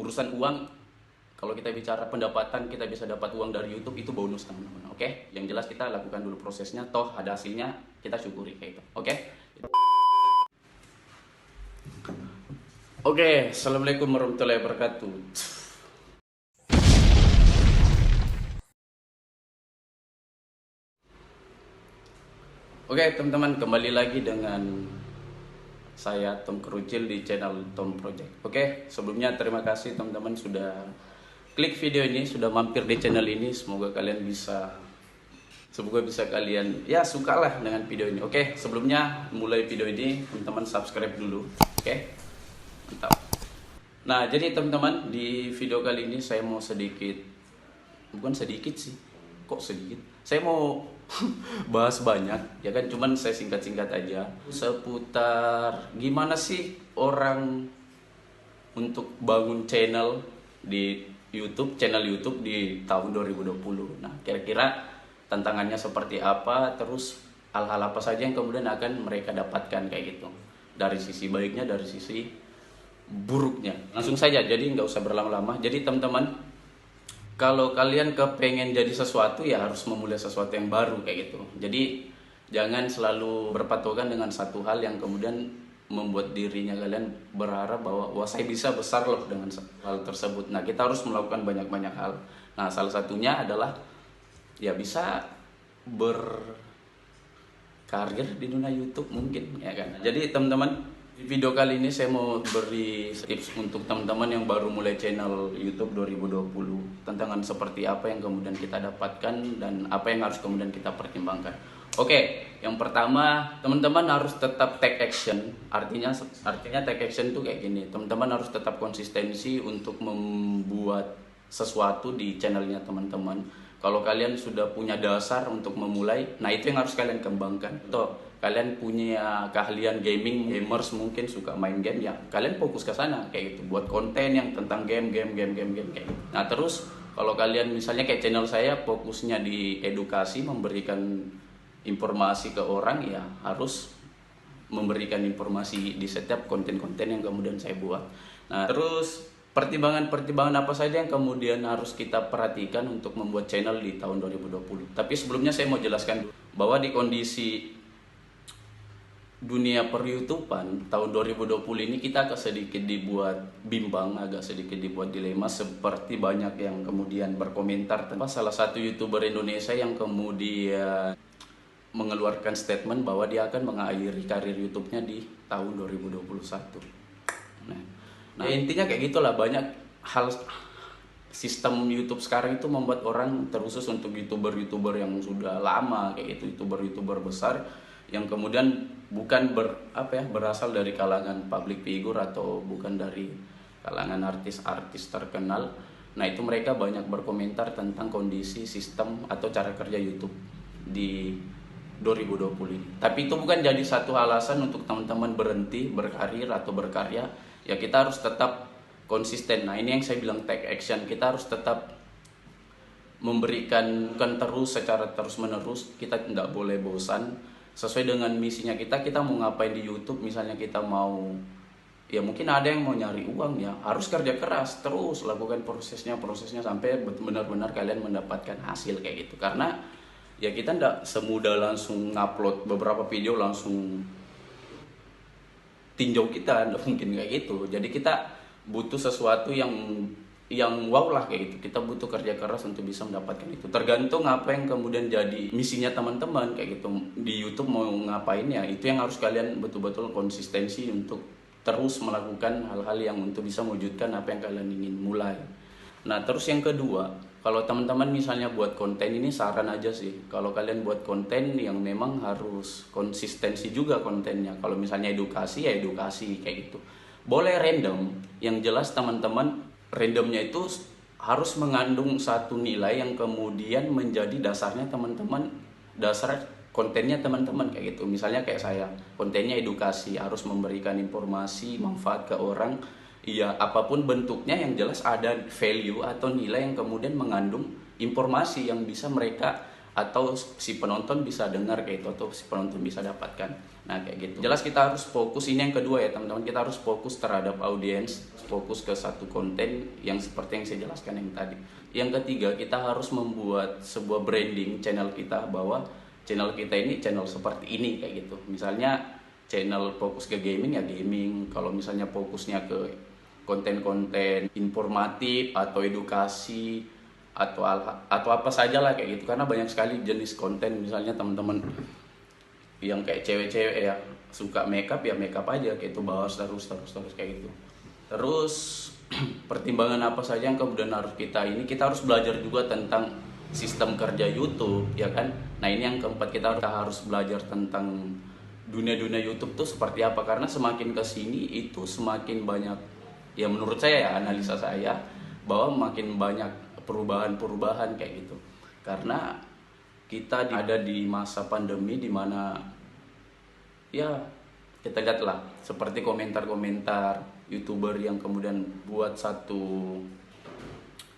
urusan uang, kalau kita bicara pendapatan, kita bisa dapat uang dari YouTube, itu bonus teman-teman. Oke, yang jelas kita lakukan dulu prosesnya, toh ada hasilnya, kita syukuri kayak itu. Oke. Oke, assalamualaikum warahmatullahi wabarakatuh. Oke teman-teman, kembali lagi dengan saya Tom Kerucil di channel Tom Project. Oke, sebelumnya terima kasih teman-teman sudah klik video ini, sudah mampir di channel ini. Semoga kalian ya sukalah dengan video ini. Oke, sebelumnya mulai video ini teman-teman subscribe dulu. Oke, mantap. Nah, jadi teman-teman, di video kali ini saya mau bukan sedikit sih, kok sedikit, saya mau bahas banyak ya kan, cuman saya singkat-singkat aja seputar gimana sih orang untuk bangun channel YouTube di tahun 2020. Nah, kira-kira tantangannya seperti apa, terus hal-hal apa saja yang kemudian akan mereka dapatkan kayak gitu, dari sisi baiknya, dari sisi buruknya. Langsung saja, jadi nggak usah berlama-lama. Jadi teman-teman, kalau kalian kepengen jadi sesuatu, ya harus memulai sesuatu yang baru kayak gitu. Jadi jangan selalu berpatokan dengan satu hal yang kemudian membuat dirinya kalian berharap bahwa wah, saya bisa besar loh dengan hal tersebut. Nah, kita harus melakukan banyak-banyak hal. Nah, salah satunya adalah ya bisa berkarir di dunia YouTube mungkin ya kan. Jadi teman-teman, di video kali ini saya mau beri tips untuk teman-teman yang baru mulai channel YouTube 2020. Tantangan seperti apa yang kemudian kita dapatkan dan apa yang harus kemudian kita pertimbangkan. Oke, yang pertama, teman-teman harus tetap take action. Artinya take action itu kayak gini. Teman-teman harus tetap konsistensi untuk membuat sesuatu di channelnya teman-teman. Kalau kalian sudah punya dasar untuk memulai, nah itu yang harus kalian kembangkan. Toh, kalian punya keahlian gamers mungkin suka main game, ya kalian fokus ke sana kayak gitu, buat konten yang tentang game kayak gitu. Nah, terus kalau kalian misalnya kayak channel saya fokusnya di edukasi, memberikan informasi ke orang, ya harus memberikan informasi di setiap konten-konten yang kemudian saya buat. Nah, terus pertimbangan-pertimbangan apa saja yang kemudian harus kita perhatikan untuk membuat channel di tahun 2020. Tapi sebelumnya saya mau jelaskan dulu bahwa di kondisi dunia per-YouTubean tahun 2020 ini kita sedikit dibuat bimbang, agak sedikit dibuat dilema, seperti banyak yang kemudian berkomentar tentang salah satu YouTuber Indonesia yang kemudian mengeluarkan statement bahwa dia akan mengakhiri karir YouTube-nya di tahun 2021. Nah, intinya kayak gitulah, banyak hal. Sistem YouTube sekarang itu membuat orang, terusus untuk YouTuber yang sudah lama kayak gitu, YouTuber besar yang kemudian bukan berasal dari kalangan public figure atau bukan dari kalangan artis-artis terkenal. Nah, itu mereka banyak berkomentar tentang kondisi sistem atau cara kerja YouTube di 2020 ini. Tapi itu bukan jadi satu alasan untuk teman-teman berhenti berkarir atau berkarya. Ya, kita harus tetap konsisten. Nah, ini yang saya bilang take action. Kita harus tetap memberikan, bukan secara terus menerus. Kita nggak boleh bosan. Sesuai dengan misinya kita mau ngapain di YouTube. Misalnya kita mau, ya mungkin ada yang mau nyari uang, ya harus kerja keras terus, lakukan prosesnya sampai benar-benar kalian mendapatkan hasil kayak gitu. Karena ya kita nggak semudah langsung ngupload beberapa video langsung tinjau, kita nggak mungkin kayak gitu. Jadi kita butuh sesuatu yang wow lah kayak gitu. Kita butuh kerja keras untuk bisa mendapatkan itu. Tergantung apa yang kemudian jadi misinya teman-teman kayak gitu. Di YouTube mau ngapain, ya itu yang harus kalian betul-betul konsistensi untuk terus melakukan hal-hal yang untuk bisa mewujudkan apa yang kalian ingin mulai. Nah, terus yang kedua, kalau teman-teman misalnya buat konten, ini saran aja sih. Kalau kalian buat konten yang memang harus konsistensi juga kontennya. Kalau misalnya edukasi, ya edukasi kayak gitu. Boleh random, yang jelas teman-teman randomnya itu harus mengandung satu nilai yang kemudian menjadi dasarnya teman-teman, dasar kontennya teman-teman kayak gitu. Misalnya kayak saya, kontennya edukasi, harus memberikan informasi, manfaat ke orang. Ya, apapun bentuknya, yang jelas ada value atau nilai yang kemudian mengandung informasi yang bisa mereka atau si penonton bisa dengar kayak itu, atau si penonton bisa dapatkan. Nah kayak gitu. Jelas kita harus fokus, ini yang kedua ya teman-teman, kita harus fokus terhadap audiens, fokus ke satu konten yang seperti yang saya jelaskan yang tadi. Yang ketiga, kita harus membuat sebuah branding channel kita, bahwa channel kita ini channel seperti ini kayak gitu. Misalnya channel fokus ke gaming ya gaming, kalau misalnya fokusnya ke konten-konten informatif atau edukasi atau apa saja lah kayak gitu, karena banyak sekali jenis konten. Misalnya teman-teman yang kayak cewek-cewek ya suka makeup, ya makeup aja kayak itu, bahas terus kayak gitu. Terus pertimbangan apa saja yang kemudian harus kita harus belajar juga tentang sistem kerja YouTube ya kan. Nah ini yang keempat, kita harus belajar tentang dunia YouTube tuh seperti apa, karena semakin kesini itu semakin banyak, ya menurut saya ya, analisa saya, bahwa makin banyak perubahan kayak gitu. Karena kita ada di masa pandemi di mana ya kita lihatlah seperti komentar-komentar YouTuber yang kemudian buat satu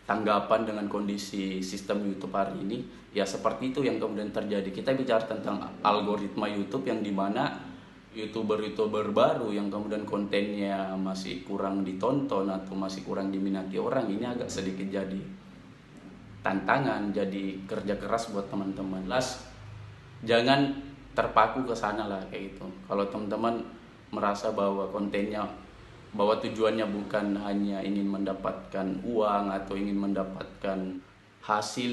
tanggapan dengan kondisi sistem YouTube hari ini, ya seperti itu yang kemudian terjadi. Kita bicara tentang algoritma YouTube yang dimana YouTuber baru yang kemudian kontennya masih kurang ditonton atau masih kurang diminati orang, ini agak sedikit jadi tantangan, jadi kerja keras buat teman-teman. Jangan terpaku ke sana lah kayak gitu. Kalau teman-teman merasa bahwa kontennya, bahwa tujuannya bukan hanya ingin mendapatkan uang atau ingin mendapatkan hasil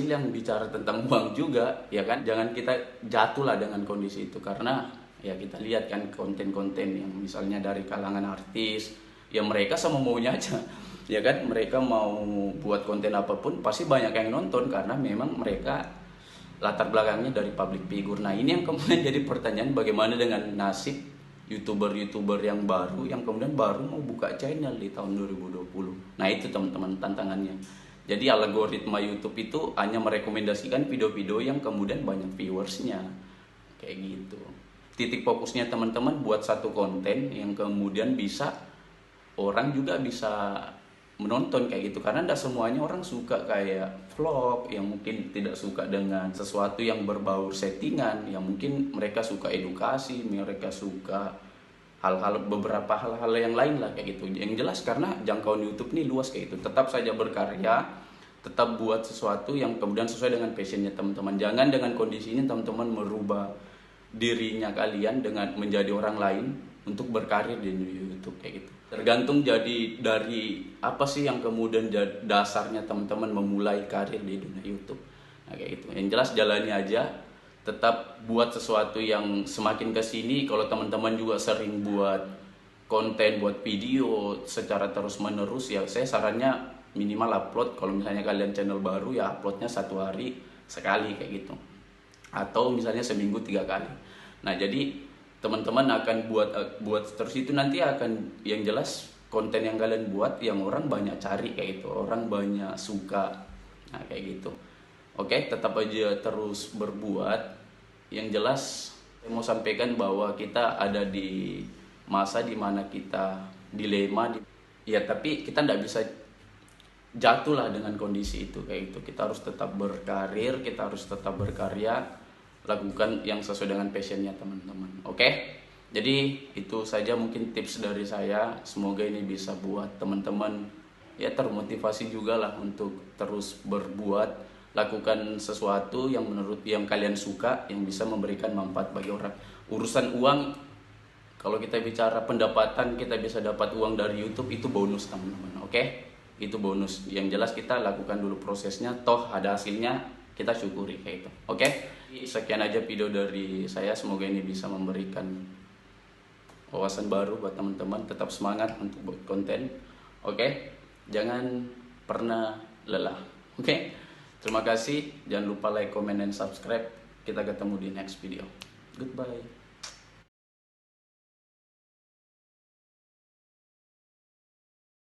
yang bicara tentang uang juga ya kan, jangan kita jatuhlah dengan kondisi itu. Karena ya kita lihat kan konten-konten yang misalnya dari kalangan artis, ya mereka sama maunya aja ya kan, mereka mau buat konten apapun pasti banyak yang nonton karena memang mereka latar belakangnya dari public figure. Nah ini yang kemudian jadi pertanyaan, bagaimana dengan nasib YouTuber yang baru yang kemudian baru mau buka channel di tahun 2020. Nah itu teman-teman tantangannya. Jadi algoritma YouTube itu hanya merekomendasikan video-video yang kemudian banyak viewersnya kayak gitu. Titik fokusnya teman-teman buat satu konten yang kemudian bisa orang juga bisa menonton kayak gitu, karena tidak semuanya orang suka kayak vlog, yang mungkin tidak suka dengan sesuatu yang berbau settingan, yang mungkin mereka suka edukasi, mereka suka beberapa hal-hal yang lain lah kayak gitu. Yang jelas karena jangkauan YouTube ini luas kayak gitu, tetap saja berkarya, tetap buat sesuatu yang kemudian sesuai dengan passionnya teman-teman. Jangan dengan kondisi ini teman-teman merubah dirinya kalian dengan menjadi orang lain untuk berkarir di YouTube kayak gitu. Tergantung jadi dari apa sih yang kemudian dasarnya teman-teman memulai karir di dunia YouTube. Nah kayak gitu. Yang jelas jalani aja, tetap buat sesuatu yang semakin kesini. Kalau teman-teman juga sering buat konten, buat video secara terus menerus, ya saya sarannya minimal upload. Kalau misalnya kalian channel baru ya uploadnya 1 hari sekali kayak gitu, atau misalnya seminggu 3 kali. Nah jadi teman-teman akan buat terus itu, nanti akan yang jelas konten yang kalian buat yang orang banyak cari kayak gitu, orang banyak suka. Nah kayak gitu. Oke, tetap aja terus berbuat. Yang jelas saya mau sampaikan bahwa kita ada di masa dimana kita dilema ya, tapi kita tidak bisa jatuhlah dengan kondisi itu kayak gitu. Kita harus tetap berkarir, kita harus tetap berkarya, lakukan yang sesuai dengan passionnya teman-teman. Oke, jadi itu saja mungkin tips dari saya. Semoga ini bisa buat teman-teman ya termotivasi juga lah untuk terus berbuat, lakukan sesuatu yang menurut yang kalian suka, yang bisa memberikan manfaat bagi orang. Urusan uang, kalau kita bicara pendapatan, kita bisa dapat uang dari YouTube, itu bonus teman-teman. Oke, itu bonus. Yang jelas kita lakukan dulu prosesnya, toh ada hasilnya, kita syukuri kayak itu. Oke, sekian aja video dari saya. Semoga ini bisa memberikan wawasan baru buat teman-teman. Tetap semangat untuk buat konten. Oke, jangan pernah lelah. Oke, terima kasih. Jangan lupa like, comment, dan subscribe. Kita ketemu di next video. Goodbye.